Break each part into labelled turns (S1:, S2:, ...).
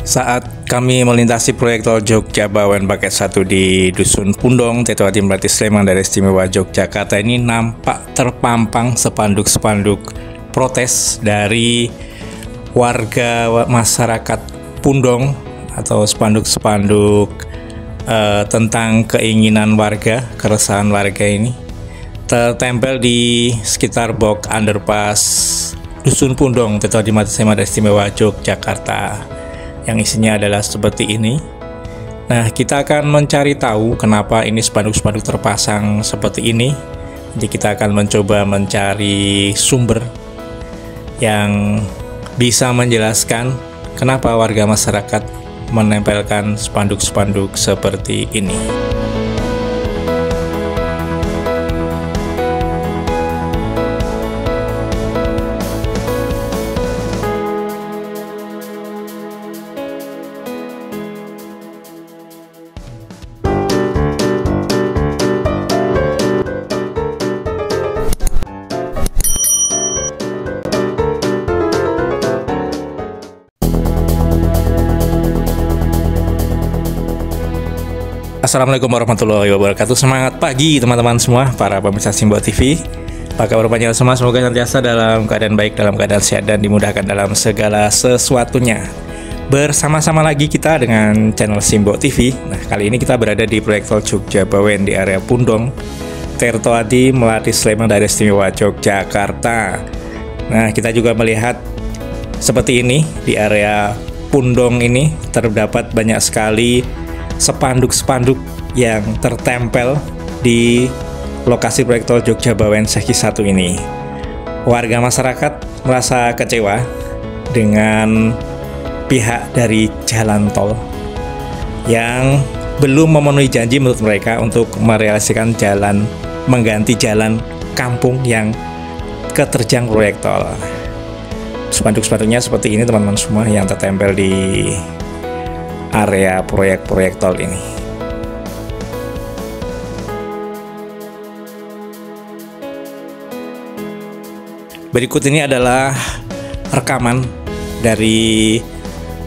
S1: Saat kami melintasi proyek tol Jogja Bawen Paket 1 di Dusun Pundong, Tetuati Melati Sleman, Daerah Istimewa Yogyakarta ini nampak terpampang spanduk-spanduk protes dari warga masyarakat Pundong atau spanduk-spanduk tentang keinginan warga, keresahan warga ini tertempel di sekitar box underpass Dusun Pundong, Tetuati Melati Sleman, Daerah Istimewa Yogyakarta. Yang isinya adalah seperti ini. Nah, kita akan mencari tahu kenapa ini spanduk-spanduk terpasang seperti ini. Jadi kita akan mencoba mencari sumber yang bisa menjelaskan kenapa warga masyarakat menempelkan spanduk-spanduk seperti ini. Assalamualaikum warahmatullahi wabarakatuh. Semangat pagi teman-teman semua, para pemirsa Simbo TV. Apa kabar panjang semua? Semoga senantiasa dalam keadaan baik, dalam keadaan sehat, dan dimudahkan dalam segala sesuatunya. Bersama-sama lagi kita dengan channel Simbo TV. Nah, kali ini kita berada di proyek tol Jogja Bawen di area Pundong, Tetuati Melati Sleman, Daerah Istimewa Yogyakarta. Nah, kita juga melihat seperti ini di area Pundong ini terdapat banyak sekali spanduk-spanduk yang tertempel di lokasi proyek tol Jogja Bawen sesi 1 ini. Warga masyarakat merasa kecewa dengan pihak dari jalan tol yang belum memenuhi janji menurut mereka untuk merealisasikan jalan, mengganti jalan kampung yang keterjang proyek tol. Spanduk-spanduknya seperti ini teman-teman semua yang tertempel di area proyek-proyek tol ini. Berikut ini adalah rekaman dari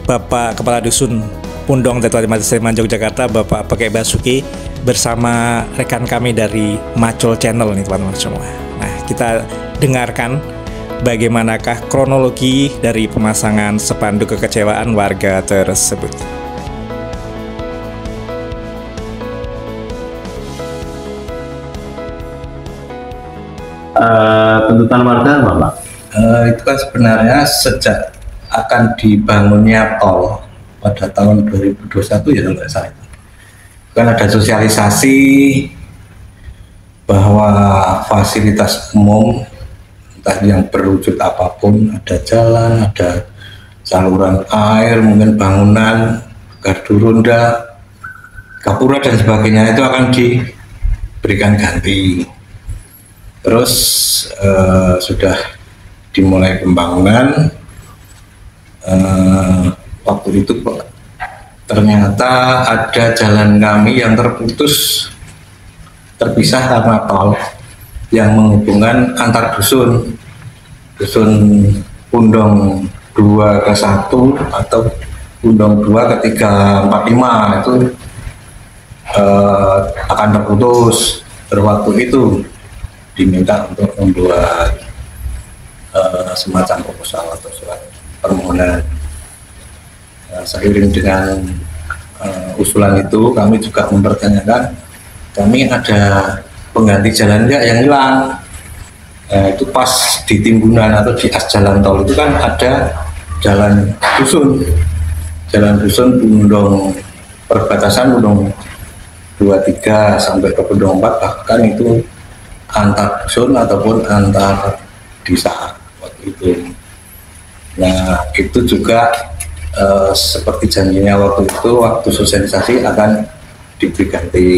S1: Bapak Kepala Dusun Pundong, Tetuati Melati Sleman, Yogyakarta, Bapak Pekek Basuki, bersama rekan kami dari Macul Channel nih teman-teman semua. Nah, kita dengarkan bagaimanakah kronologi dari pemasangan spanduk kekecewaan warga tersebut.
S2: Tuntutan warga apa, Pak?
S3: Itu kan sebenarnya sejak akan dibangunnya tol pada tahun 2021 ya kalau nggak salah, kan ada sosialisasi bahwa fasilitas umum entah yang berwujud apapun, ada jalan, ada saluran air, mungkin bangunan, gardu ronda, gapura dan sebagainya itu akan diberikan ganti. Terus sudah dimulai pembangunan. Waktu itu ternyata ada jalan kami yang terpisah karena tol yang menghubungkan antar dusun Pundong 2 ke 1 atau Pundong 2 ke 3, 4, 5 itu akan terputus. Waktu itu diminta untuk membuat semacam proposal atau surat permohonan. Seiring dengan usulan itu, kami juga mempertanyakan, kami ada pengganti jalan nggak yang hilang. Itu pas di timbunan atau di as jalan tol itu kan ada jalan dusun Pundong, perbatasan Pundong 23 sampai ke Pundong 4, bahkan itu antar dusun ataupun antar desa waktu itu. Nah, itu juga seperti janjinya waktu itu, waktu sosialisasi akan diberi ganti.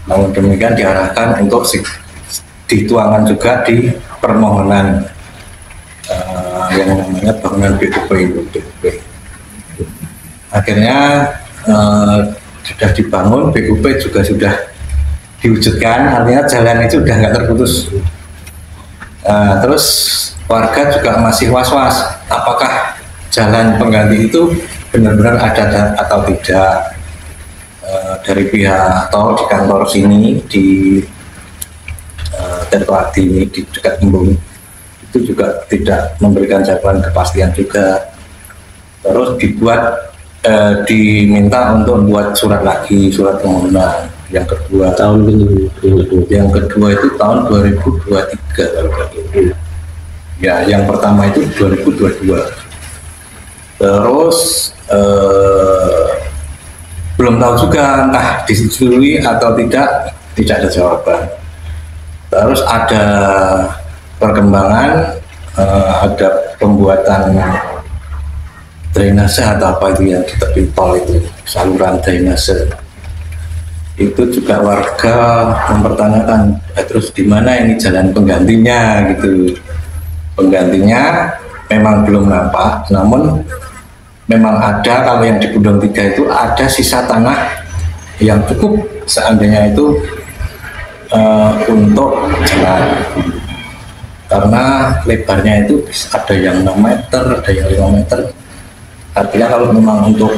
S3: Namun demikian diarahkan untuk dituangkan juga di permohonan yang namanya bangunan BUP. Akhirnya sudah dibangun, BUP juga sudah diwujudkan, artinya jalan itu udah nggak terputus. Terus warga juga masih was-was apakah jalan pengganti itu benar-benar ada atau tidak. Dari pihak tol di kantor sini di Tirtoadi ini di dekat Embung itu juga tidak memberikan jawaban kepastian juga. Terus diminta untuk membuat surat lagi, surat permohonan yang kedua. Yang kedua itu tahun 2023 kalau gitu. Ya, yang pertama itu 2022. Terus belum tahu juga entah disetujui atau tidak ada jawaban. Terus ada perkembangan, ada pembuatan drainase atau apa itu yang di tepi tol itu, saluran drainase. Itu juga warga mempertanyakan, terus di mana ini jalan penggantinya gitu. Penggantinya memang belum nampak, namun memang ada. Kalau yang di Gudang 3 itu ada sisa tanah yang cukup seandainya itu untuk jalan, karena lebarnya itu ada yang 6 meter, ada yang 5 meter. Artinya kalau memang untuk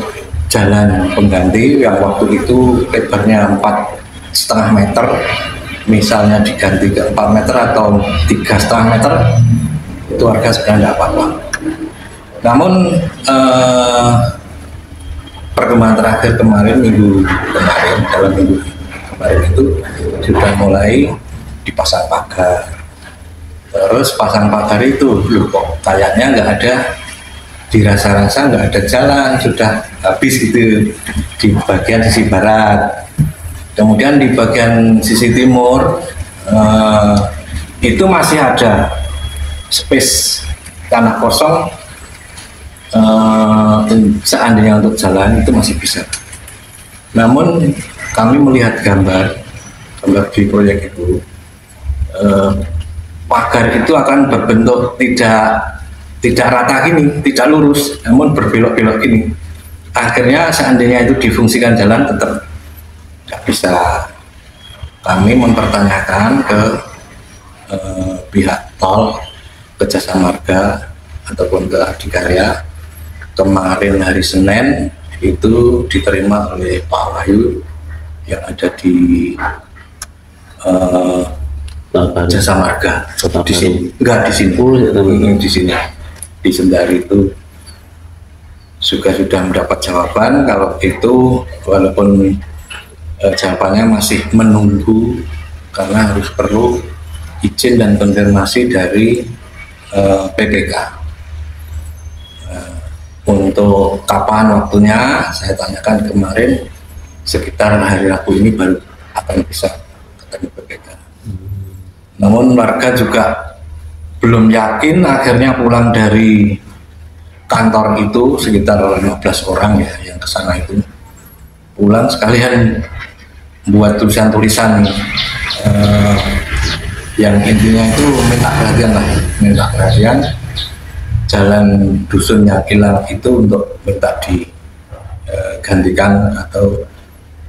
S3: jalan pengganti yang waktu itu lebarnya 4,5 meter, misalnya diganti ke 4 meter atau 3,5 meter, itu warga sebenarnya tidak apa-apa. Namun perkembangan terakhir kemarin, dalam minggu kemarin itu sudah mulai dipasang pagar. Terus pasang pagar itu loh, kok kayaknya nggak ada, dirasa-rasa nggak ada jalan, sudah habis gitu di bagian sisi barat. Kemudian di bagian sisi timur itu masih ada space tanah kosong. Seandainya untuk jalan itu masih bisa. Namun kami melihat gambar di proyek itu, pagar itu akan berbentuk tidak rata gini, tidak lurus, namun berbelok-belok gini. Akhirnya seandainya itu difungsikan jalan tetap tidak bisa. Kami mempertanyakan ke pihak tol, ke Jasa Marga ataupun ke Adikarya. Kemarin hari Senin itu diterima oleh Pak Wahyu yang ada di Jasa Marga di sini, enggak di sini, di sini di Sendari itu juga sudah mendapat jawaban kalau itu, walaupun jawabannya masih menunggu karena harus perlu izin dan konfirmasi dari PPK. Untuk kapan waktunya saya tanyakan kemarin, sekitar hari Rabu ini baru akan bisa ketemu PPK. Namun warga juga belum yakin, akhirnya pulang dari kantor itu sekitar 15 orang ya yang kesana itu, pulang sekalian buat tulisan-tulisan yang intinya itu minta perhatian jalan dusun yang hilang itu untuk minta digantikan atau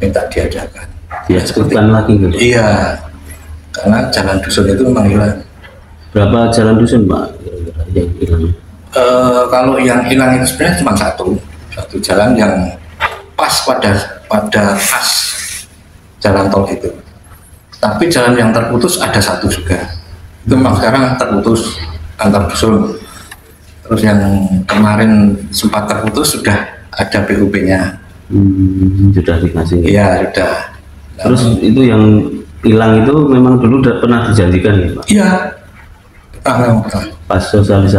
S3: minta diadakan.
S4: Ya, seperti lagi gitu.
S3: Iya, karena jalan dusun itu memang hilang.
S4: Berapa jalan dusun Pak yang hilang?
S3: Kalau yang hilang itu sebenarnya cuma satu jalan yang pas pada pas jalan tol itu. Tapi jalan yang terputus ada satu juga. Itu memang sekarang terputus antar dusun. Terus yang kemarin sempat terputus sudah ada PUP-nya.
S4: Sudah dikasih.
S3: Iya, sudah.
S4: Terus itu yang hilang itu memang dulu udah pernah dijanjikan ya Pak?
S3: Iya.
S4: Pas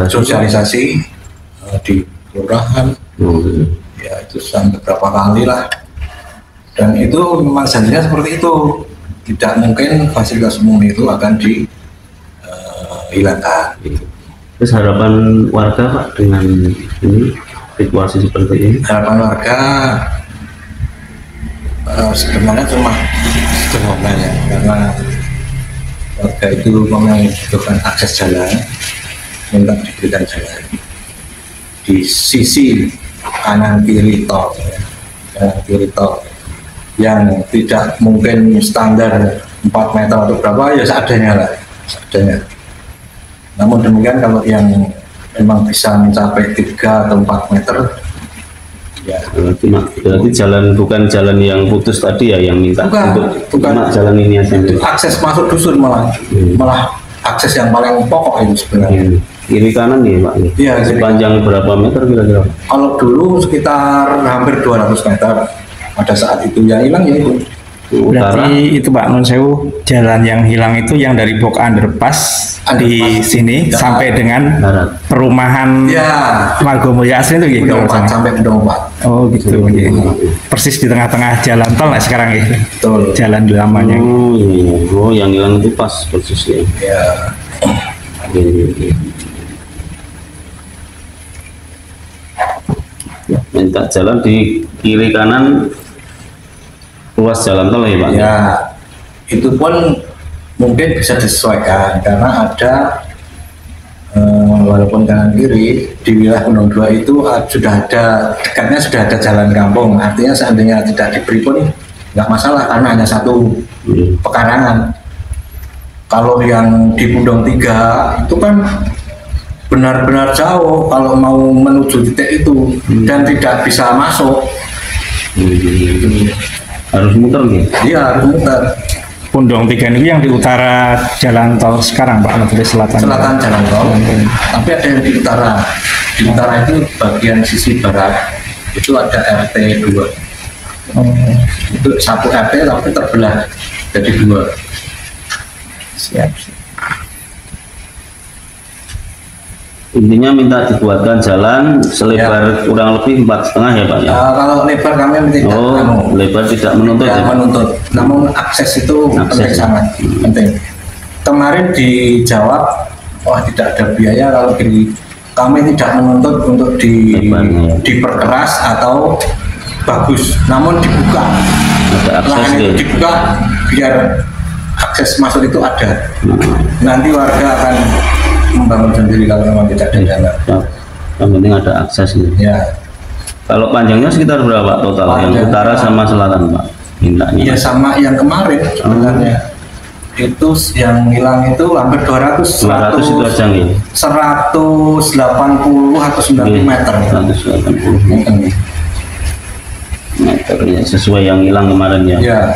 S4: sosialisasi
S3: di kelurahan. Ya itu sampai berapa kali lah. Dan itu memang janjinya seperti itu. Tidak mungkin fasilitas umum itu akan dihilangkan.
S4: Terus harapan warga Pak dengan ini situasi seperti ini?
S3: Harapan warga sebenarnya cuma sederhana ya, karena warga itu membutuhkan akses jalan, minta diberikan jalan di sisi kanan kiri tol, yang tidak mungkin standar 4 meter atau berapa, ya seadanya lah, seadanya. Namun demikian kalau yang memang bisa mencapai 3 atau 4 meter Ya.
S4: Cuma berarti bukan jalan yang putus tadi ya yang minta
S3: Bukan.
S4: cuma jalan ini aja.
S3: Itu akses masuk dusun malah akses yang paling pokok itu sebenarnya.
S4: Kiri kanan nih Pak.
S3: Iya,
S4: sepanjang berapa meter kira-kira?
S3: Kalau dulu sekitar hampir 200 meter. Pada saat itu yang hilang ya itu.
S4: Utara.
S1: Berarti itu Pak Nun Sewu, jalan yang hilang itu yang dari Bok Underpass di sini sampai dengan
S4: Barat.
S1: perumahan
S3: Ya,
S1: Margomulya asli itu gitu.
S3: Gedung 4 sampai Gedung 4.
S1: Oh gitu. Persis di tengah-tengah jalan tol lah sekarang ya.
S3: Betul.
S1: Jalan lamanya.
S4: Oh iya. Oh yang hilang itu pas persisnya.
S3: Ya.
S4: Iya. Minta jalan di kiri kanan ruas jalan tol ya Pak?
S3: Ya, itu pun mungkin bisa disesuaikan karena ada walaupun kanan kiri di wilayah Gunung Dua itu sudah ada dekatnya sudah ada jalan kampung. Artinya seandainya tidak diberi pun nggak masalah karena hanya satu pekarangan. Kalau yang di Pundong 3 itu kan benar-benar jauh kalau mau menuju titik itu dan tidak bisa masuk.
S4: Harus muter nih?
S3: Iya, harus muter.
S1: Pundong 3 ini yang di utara jalan tol sekarang Pak, atau di selatan?
S3: Selatan jalan tol, tapi ada yang di utara. Di utara itu bagian sisi barat itu ada RT 2. Itu satu RT tapi terbelah jadi 2.
S1: Siap.
S4: Intinya minta dibuatkan jalan selebar kurang lebih 4,5 ya Pak ya?
S3: Kalau lebar kami tidak
S4: lebar tidak menuntut
S3: tidak
S4: ya?
S3: menuntut. Namun akses itu penting, sangat penting. Kemarin dijawab, wah tidak ada biaya kalau gini. Kami tidak menuntut untuk diperkeras atau bagus, namun dibuka.
S4: Ada akses
S3: Lahan itu
S4: ya?
S3: dibuka biar akses masuk itu ada. Nanti warga akan membangun sendiri kalau memang tidak ada jalan.
S4: Ya, yang penting ada akses gitu.
S3: Ya,
S4: Kalau panjangnya sekitar berapa total? Yang utara sama selatan Pak? Mintanya?
S3: ya sama yang kemarin sebenarnya. Itu yang hilang itu hampir 200
S4: 200 itu aja nih?
S3: 180 atau 90 meter.
S4: 180 meter ya, sesuai yang hilang kemarin ya?
S3: Ya.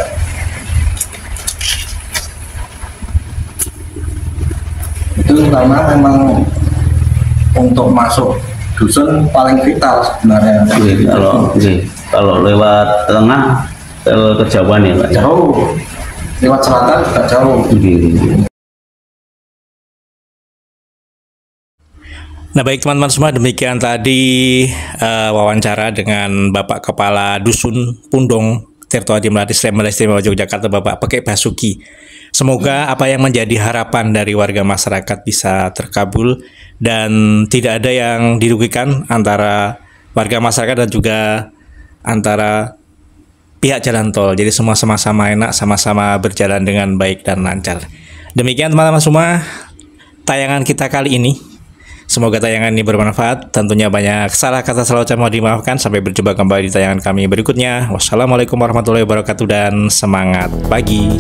S3: Itu karena memang untuk masuk dusun paling vital sebenarnya.
S4: Kalau lewat tengah ke kejauhan ya Pak?
S3: Jauh, lewat selatan juga jauh.
S1: Nah baik teman-teman semua, demikian tadi wawancara dengan Bapak Kepala Dusun Pundong Tirto Adi Melati Sleman Istimewa Yogyakarta, Bapak Pekek Basuki. Semoga apa yang menjadi harapan dari warga masyarakat bisa terkabul dan tidak ada yang dirugikan antara warga masyarakat dan juga antara pihak jalan tol. Jadi semua sama-sama enak, sama-sama berjalan dengan baik dan lancar. Demikian teman-teman semua tayangan kita kali ini. Semoga tayangan ini bermanfaat. Tentunya banyak salah kata salah ucap mohon dimaafkan. Sampai berjumpa kembali di tayangan kami berikutnya. Wassalamualaikum warahmatullahi wabarakatuh dan semangat pagi.